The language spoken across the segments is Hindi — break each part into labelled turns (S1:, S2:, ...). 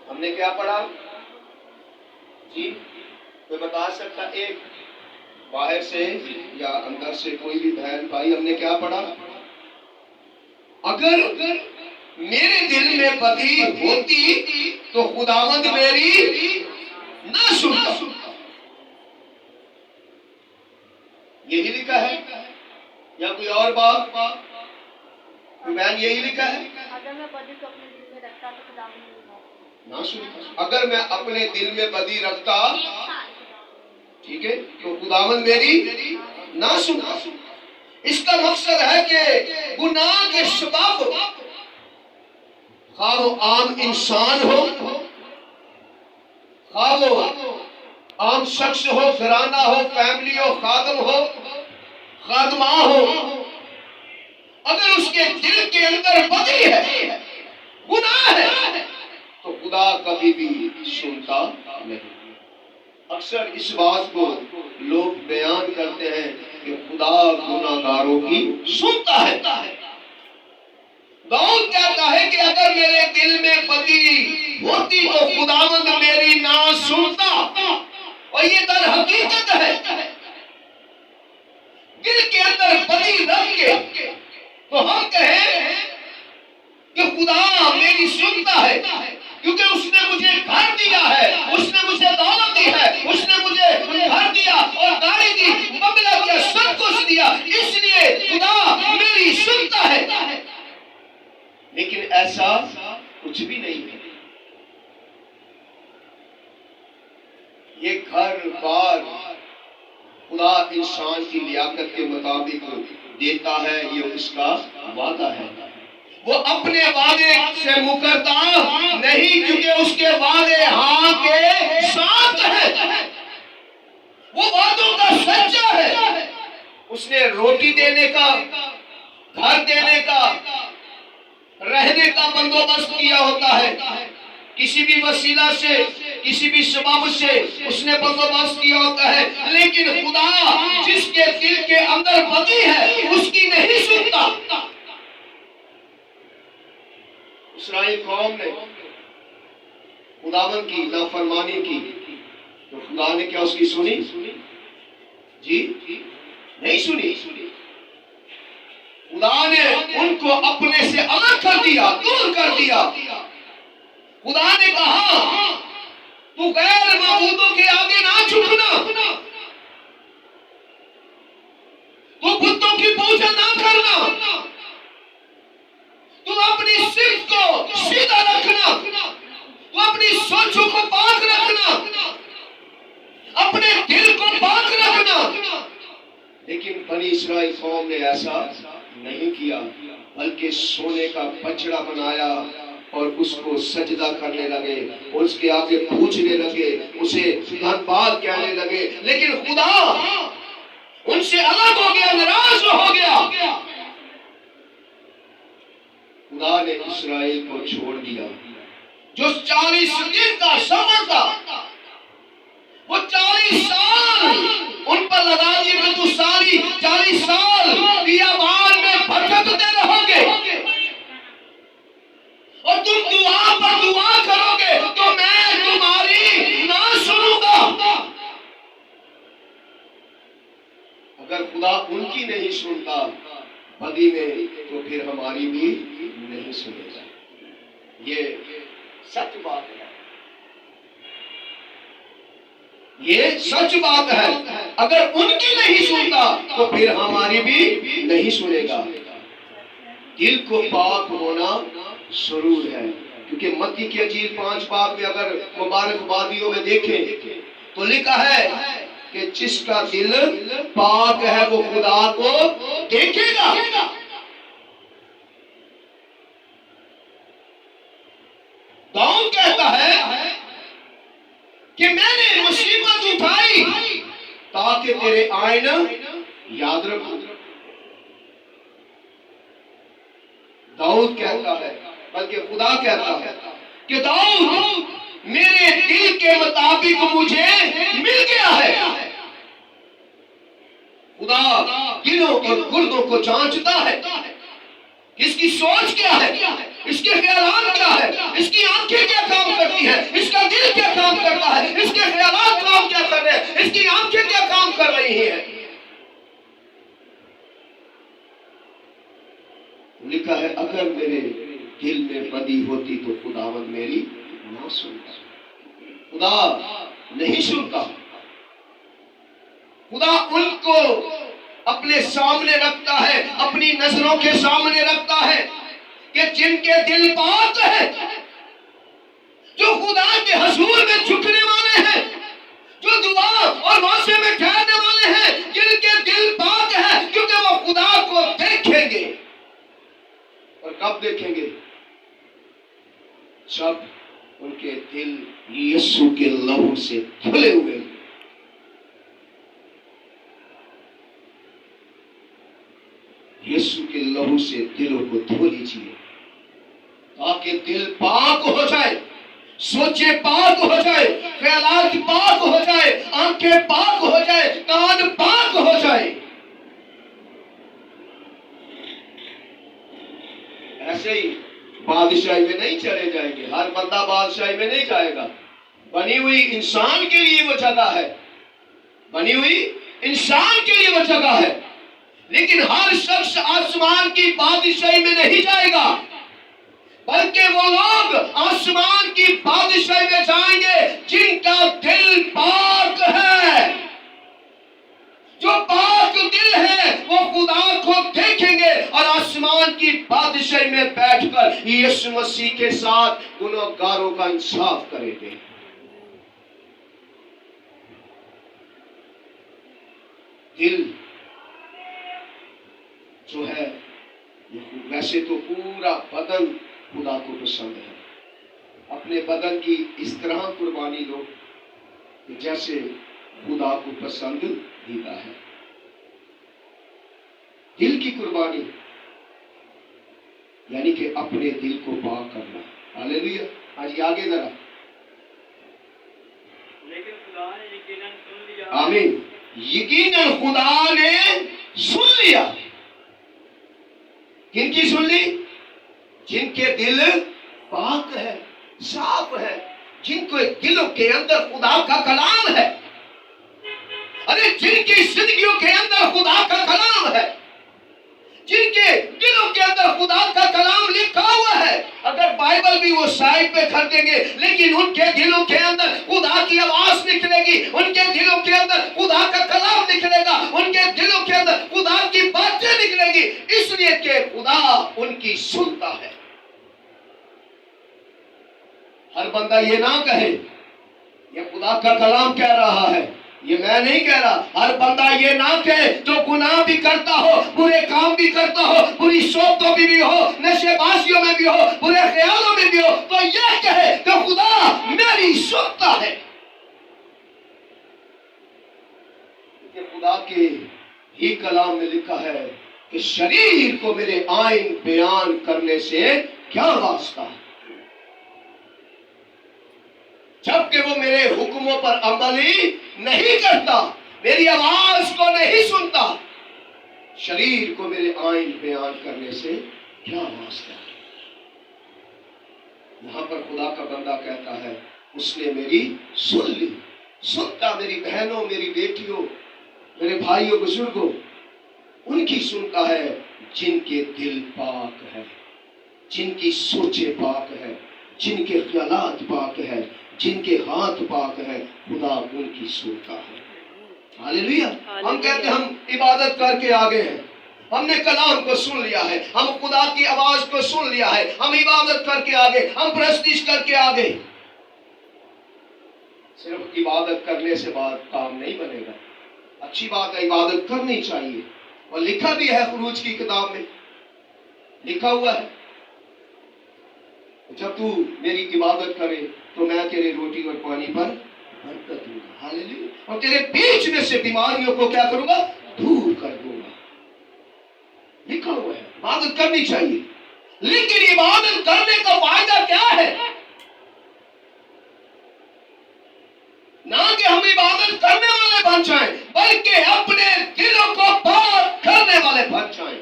S1: हमने क्या पढ़ा जी? कोई बता सकता? एक बाहर से या अंदर से कोई भी बहन भाई, हमने क्या पढ़ा? अगर मेरे दिल में बदी होती तो खुदावंद मेरी ना सुनता। यही लिखा है या कोई और बात? बहन यही लिखा है,
S2: अगर मैं बदी को अपने दिल में रखता तो खुदावंद मेरी
S1: ना सुनता। अगर मैं अपने दिल में बदी रखता, ठीक है, तो खुदावंद मेरी ना सुनता। इसका मकसद है कि गुनाह के सबब, खा वो आम इंसान हो, खा वो आम शख्स हो, घराना हो, फैमिली हो, खादम हो, खादमा हो, अगर उसके दिल के अंदर बदी है, गुनाह है, तो खुदा कभी भी सुनता नहीं। अक्सर इस बात को लोग बयान करते हैं कि खुदा गुनाहगारों की सुनता है। दाऊद कहता है कि अगर मेरे दिल में बदी होती तो खुदावंद मेरी ना सुनता। और ये दर हकीकत है, दिल के अंदर बदी रख के तो हम कहें कि खुदा मेरी सुनता है, क्योंकि उसने मुझे घर दिया है, उसने मुझे दौलत दी है, उसने मुझे घर दिया और गाड़ी दी, बंगला दिया, सब कुछ दिया, इसलिए खुदा मेरी सुनता है। लेकिन ऐसा कुछ भी नहीं है। ये घर बार खुदा इंसान की लियाकत के मुताबिक देता है, ये उसका वादा है। वो अपने वादे से मुकरता नहीं, क्योंकि उसके वादे हाँ के साथ है। वो वादों का सच्चा है। उसने रोटी देने का, घर देने का, रहने का बंदोबस्त किया होता है। किसी भी वसीला से, किसी भी सबब से उसने बंदोबस्त किया होता है। लेकिन खुदा जिसके दिल के अंदर बदी है उसकी नहीं सुनता। इस्राएल कौम ने खुदावन की नाफरमानी की तो खुदा ने क्या उसकी सुनी जी? नहीं सुनी। खुदा ने उनको अपने से अलग कर दिया, दूर कर दिया। खुदा ने कहा तू गैर माबूदों के आगे ना झुकना, तू बुतों की पूजा ना करना, तू अपनी सिर्फ को सीधा रखना, तू अपनी सोचों को पाक रखना, अपने दिल को पाक रखना। लेकिन बनी इस्राएल कौम ने ऐसा नहीं किया, बल्कि सोने का बछड़ा बनाया और उसको सजदा करने लगे, उसके आगे पूछने लगे, उसे धन्यवाद कहने लगे। लेकिन खुदा उनसे अलग हो गया, नाराज हो गया। खुदा ने इस्राएल को छोड़ दिया। जो 40 दिन का सफर था, वो 40 साल उन पर लगा दिए कि तू सारी 40 साल बियाबान में भटकते रहोगे और तुम दुआ पर दुआ करोगे तो मैं तुम्हारी ना सुनूंगा। अगर खुदा उनकी नहीं सुनता बदी में, तो फिर हमारी भी नहीं सुनेगा। ये सच बात है, ये सच बात है। अगर उनकी नहीं सुनता तो फिर हमारी भी नहीं सुनेगा। दिल को पाक होना जरूर है, क्योंकि मत्ती की अंजील 5 बाब में अगर मुबारकबादियों में देखें तो लिखा है कि जिसका दिल पाक है वो खुदा को देखेगा। दाऊद कहता है कि मैंने मुसीबत उठाई ताकि तेरे आईना याद रखूं। दाऊद कहता है, बल्कि खुदा कहता है कि दाऊद मेरे दिल के मुताबिक मुझे मिल गया है। खुदा दिलों और गुर्दों को जांचता है, इसकी सोच क्या है, इसके ख्यालात क्या है, इसकी आंखें क्या काम करती है, लिखा है अगर मेरे दिल में बदी होती तो खुदावंद मेरी ना सुनता। खुदा नहीं सुनता। खुदा उनको अपने सामने रखता है, अपनी नजरों के सामने रखता है कि जिनके दिल पाक है, जो खुदा के हुजूर में झुकने वाले हैं, जो दुआ और वास्ते में ठहरने वाले हैं, जिनके दिल पाक है, क्योंकि वो खुदा को देखेंगे। और कब देखेंगे? जब उनके दिल यीशु के लहू से धुले हुए। यीशु के लहू से दिलों को धो लीजिए ताकि दिल पाक हो जाए, सोचे पाक हो जाए, ख्यालात पाक हो जाए, आंखें पाक हो जाए, कान पाक हो जाए। ऐसे ही बादशाही में नहीं चले जाएंगे। हर बंदा बादशाही में नहीं जाएगा। बनी हुई इंसान के लिए वो जगह है, बनी हुई इंसान के लिए वो जगह है, लेकिन हर शख्स आसमान की बादशाही में नहीं जाएगा, बल्कि वो लोग आसमान की बादशाही में जाएंगे जिनका दिल पाक है। जो पाक दिल है वो खुदा को देखेंगे और आसमान की बादशाही में बैठकर यीशु मसीह के साथ गुनहगारों का इंसाफ करेंगे। दिल जो है, वैसे तो पूरा बदन खुदा को पसंद है। अपने बदन की इस तरह कुर्बानी लो जैसे खुदा को पसंदीदा है। दिल की कुर्बानी यानी कि अपने दिल को पाक करना। हालेलुया। आज आगे जरा।
S3: लेकिन खुदा ने यकीनन सुन लिया।
S1: आमीन। यकीनन खुदा ने सुन लिया। किनकी सुन ली? जिनके दिल पाक है, साफ है, जिनको दिलों के अंदर खुदा का कलाम है। अरे जिनकी जिंदगियों के अंदर खुदा का कलाम है, जिनके दिलों के अंदर खुदा का कलाम लिखा हुआ है। अगर बाइबल भी वो साइड पे कर देंगे, लेकिन उनके दिलों के अंदर खुदा की आवाज निकलेगी, उनके दिलों के अंदर खुदा का कलाम निकलेगा, उनके दिलों के अंदर खुदा की बातें निकलेगी, इसलिए कि खुदा उनकी सुनता है। हर बंदा ये ना कहे ये खुदा का कलाम कह रहा है, ये मैं नहीं कह रहा। हर बंदा ये ना कहे जो गुनाह भी करता हो, बुरे काम भी करता हो, बुरी सोचों में भी हो, नशेबाजियों में भी हो, बुरे ख्यालों में भी हो, तो ये कहे कि खुदा मेरी सुनता है। खुदा के ही कलाम में लिखा है कि शरीर को मेरे आइन बयान करने से क्या वास्ता है, जबकि वो मेरे हुक्मों पर अमल ही नहीं करता, मेरी आवाज को नहीं सुनता। शरीर को मेरे आइन बयान करने से क्या वास्ता है। यहां पर खुदा का बंदा कहता है उसने मेरी सुन ली। सुनता मेरी बहनों, मेरी बेटियों, मेरे भाइयों, बुजुर्गों, उनकी सुनता है जिनके दिल पाक है, जिनकी सोचे पाक है, जिनके ख्यालात पाक है, जिनके हाथ पाक है, खुदा उनकी सुनता है। हालेलुया। हम कहते हैं हम इबादत करके आ गए हैं, हमने कलाम को सुन लिया है, हम खुदा की आवाज को सुन लिया है, हम इबादत करके आ गए, हम प्रस्तुति करके आ गए। सिर्फ इबादत करने से बात काम नहीं बनेगा। अच्छी बात है, इबादत करनी चाहिए, और लिखा भी है खुरूज की किताब में, लिखा हुआ है जब तू मेरी इबादत करे तो मैं तेरे रोटी और पानी पर बरकत दूंगा। हालेलुया। और तेरे बीच में से बीमारियों को क्या करूंगा? दूर कर दूंगा। लिखा हुआ है, इबादत करनी चाहिए। लेकिन इबादत करने का फायदा क्या है? ना कि हम इबादत करने वाले बन जाएं, बल्कि अपने दिलों को पाक करने वाले बन जाएं।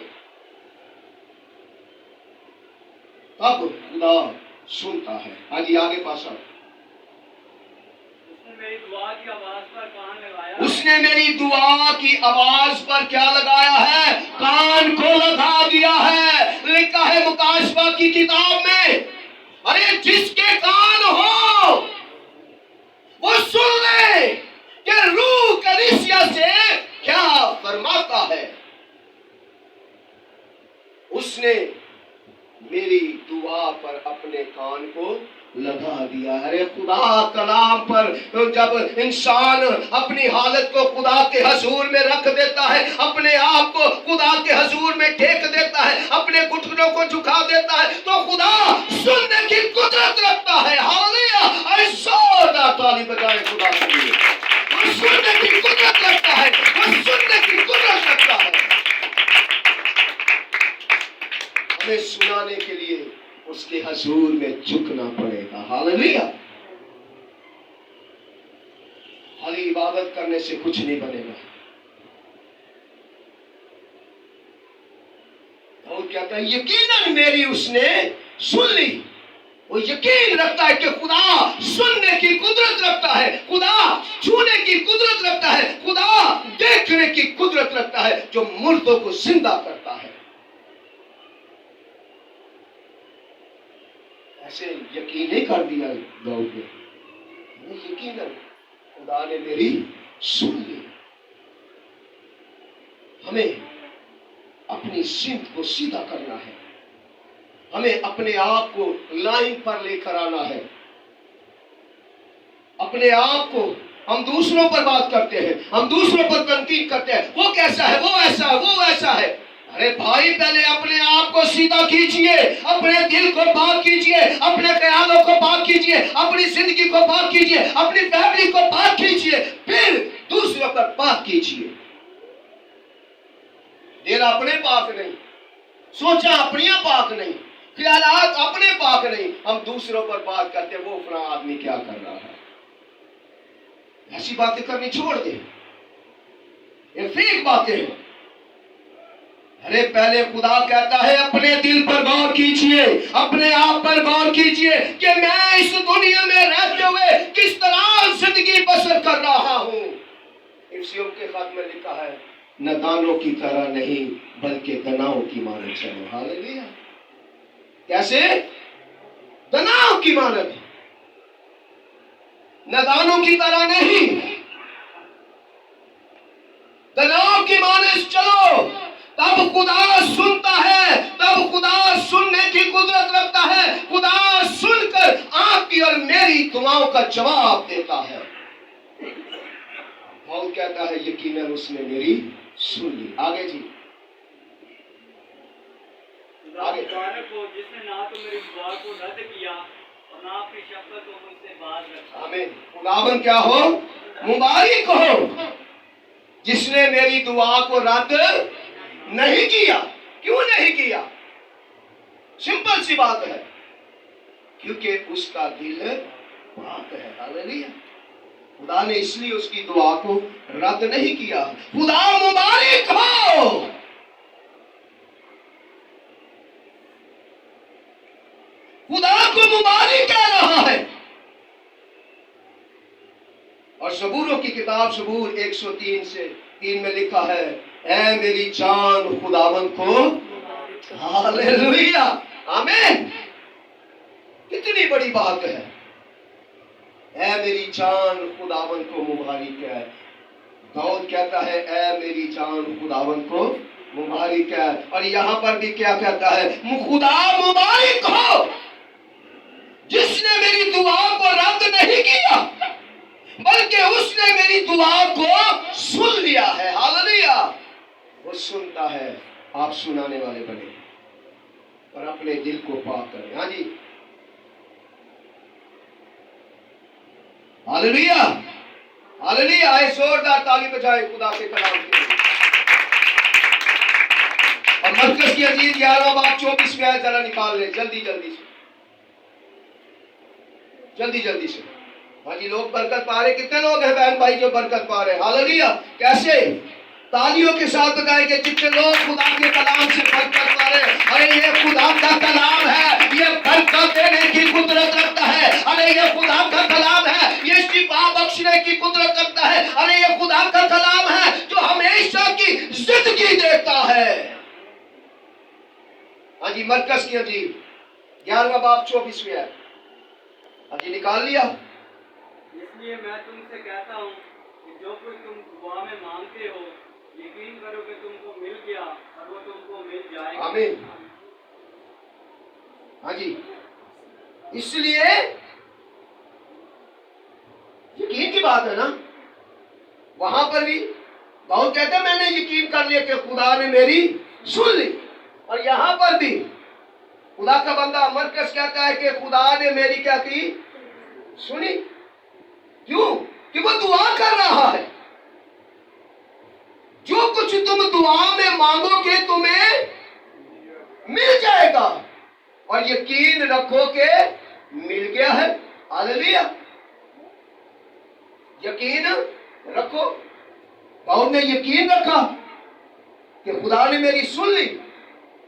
S1: तब खुदा सुनता है। आज आगे पासा
S3: मेरी दुआ की आवाज पर कान लगाया।
S1: उसने मेरी दुआ की आवाज पर क्या लगाया है? कान को लगा दिया है। लिखा है मुकाशवा की किताब में, अरे जिसके कान हो वो सुन ले कि रूह कलीसिया से क्या फरमाता है। उसने मेरी दुआ पर अपने कान को लगा दिया। अरे खुदा कलाम पर जब इंसान अपनी हालत को खुदा के हजूर में रख देता है, अपने आप को खुदा के हजूर में टेक देता है, अपने घुटनों को झुका देता है, तो खुदा सुनने की कुदरत रखता है। हालेलुया! अरे जोरदार ताली बजाएं खुदा के लिए। वो सुनने की कुदरत रखता है, वो सुनने की कुदरत रखता है। हमें सुनाने के लिए उसके हजूर में झुकना पड़ेगा। हालेलुया! खाली इबादत करने से कुछ नहीं बनेगा। और कहता है यकीनन मेरी उसने सुन ली। वो यकीन रखता है कि खुदा सुनने की कुदरत रखता है, खुदा छूने की कुदरत रखता है, खुदा देखने की कुदरत रखता है, जो मुर्दों को जिंदा करता है। ऐसे यकीन नहीं कर दिया दाऊद ने, यकीनन खुदा ने मेरी सुन ली। हमें अपनी सिमत को सीधा करना है, हमें अपने आप को लाइन पर लेकर आना है। अपने आप को हम दूसरों पर बात करते हैं, हम दूसरों पर तनकीद करते हैं, वो कैसा है, वो ऐसा है, वो वैसा है। अरे भाई पहले अपने आप को सीधा कीजिए, अपने दिल को पाक कीजिए, अपने ख्यालों को पाक कीजिए, अपनी जिंदगी को पाक कीजिए, अपनी फैमिली को पाक कीजिए, फिर दूसरों पर पाक कीजिए। दिल अपने पाक नहीं, सोचा अपनी पाक नहीं, ख्यालात अपने पाक नहीं, हम दूसरों पर बात करते वो फला आदमी क्या कर रहा है। ऐसी बातें करनी छोड़ दे, ये फेक बातें हैं। अरे पहले खुदा कहता है अपने दिल पर गौर कीजिए, अपने आप पर गौर कीजिए कि मैं इस दुनिया में रहते हुए किस तरह जिंदगी बसर कर रहा हूं। इफ्सियों के खत में लिखा है नादानों की तरह नहीं बल्कि दनाओं की मानद चलो। हालेलुया! कैसे? दनाओं की मानद, नादानों की तरह नहीं, दनाओं की मानद चलो। तब खुदा सुनता है, तब खुदा सुनने की कुदरत रखता है, खुदा सुनकर आपकी और मेरी दुआओं का जवाब देता है। और कहता है यकीनन उसने मेरी सुन ली। आगे जी,
S3: आगे को जिसने ना तो मेरी दुआ को रद्द किया और ना अपनी शफकत को मुझसे बाज रखा। आमीन।
S1: खुदावन क्या हो? मुबारक हो जिसने मेरी दुआ को रद्द नहीं किया। क्यों नहीं किया? सिंपल सी बात है, क्योंकि उसका दिल पाक है। हालेलुया! खुदा ने इसलिए उसकी दुआ को रद्द नहीं किया। खुदा मुबारक हो। खुदा को मुबारक कह रहा है। और सबूरों की किताब सबूर 103 से 3 में लिखा है, ऐ मेरी जान खुदावन को। हालेलुया! आमीन। कितनी बड़ी बात है। ऐ मेरी जान खुदावन को मुबारक है। दाऊद कहता है ऐ मेरी जान खुदावन को मुबारक है। और यहां पर भी क्या कहता है? खुदा मुबारक हो जिसने मेरी दुआ को रद्द नहीं किया बल्कि उसने मेरी दुआ को सुन लिया है। हालेलुया! वो सुनता है, आप सुनाने वाले बने और अपने दिल को पाक करें। हाँ जी, हालेलुया! हालेलुया! आए जोरदार ताली बजाए खुदा के कलाम के लिए। और मरकज की अजीज 11वां बाब 24 में जरा निकाल ले, जल्दी जल्दी से, जल्दी जल्दी से। हाँ जी, लोग बरकत पा रहे। कितने लोग हैं बहन भाई जो बरकत पा रहे हैं? हालेलुया! कैसे? तालियों के साथ बताएंगे जितने लोग खुदा के कलाम से बरकत पा रहे हैं। अरे ये खुदा का कलाम है, ये बरकत देने की कुदरत रखता है। अरे ये खुदा का कलाम है, ये शिफा बख्श बख्शने की कुदरत रखता है। अरे ये खुदा का कलाम है जो हमेशा की जिंदगी देता है। हाँ जी, मरकज की जी 11वां बाब 24वें आयत। हाँ जी, निकाल लिया।
S3: इसलिए मैं तुमसे कहता हूँ कि जो कुछ तुम दुआ में मांगते हो, यकीन करो कि तुमको मिल गया और वो तुमको मिल जाएगा।
S1: आमीन। हाँ जी, इसलिए यकीन की बात है ना। वहां पर भी बहुत कहते हैं मैंने यकीन कर लिया कि खुदा ने मेरी सुन ली, और यहां पर भी खुदा का बंदा मरकज कहता है कि खुदा ने मेरी क्या की, सुनी। क्यों? कि वो दुआ कर रहा है। जो कुछ तुम दुआ में मांगोगे तुम्हें मिल जाएगा, और यकीन रखो कि मिल गया है। हालेलुया। यकीन रखो। दाऊद ने यकीन रखा कि खुदा ने मेरी सुन ली,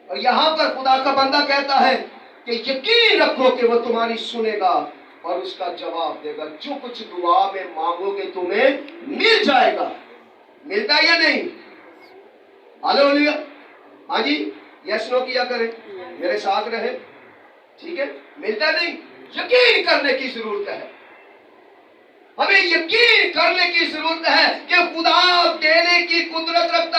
S1: और यहां पर खुदा का बंदा कहता है कि यकीन रखो कि वो तुम्हारी सुनेगा और उसका जवाब देगा। जो कुछ दुआ में मांगोगे तुम्हें मिल जाएगा। मिलता या नहीं? हालेलुया। हाँ जी, यस नो किया करें, मेरे साथ रहे। ठीक है, मिलता नहीं, यकीन करने की जरूरत है। हमें यकीन करने की जरूरत है कि खुदा देने की कुदरत रखता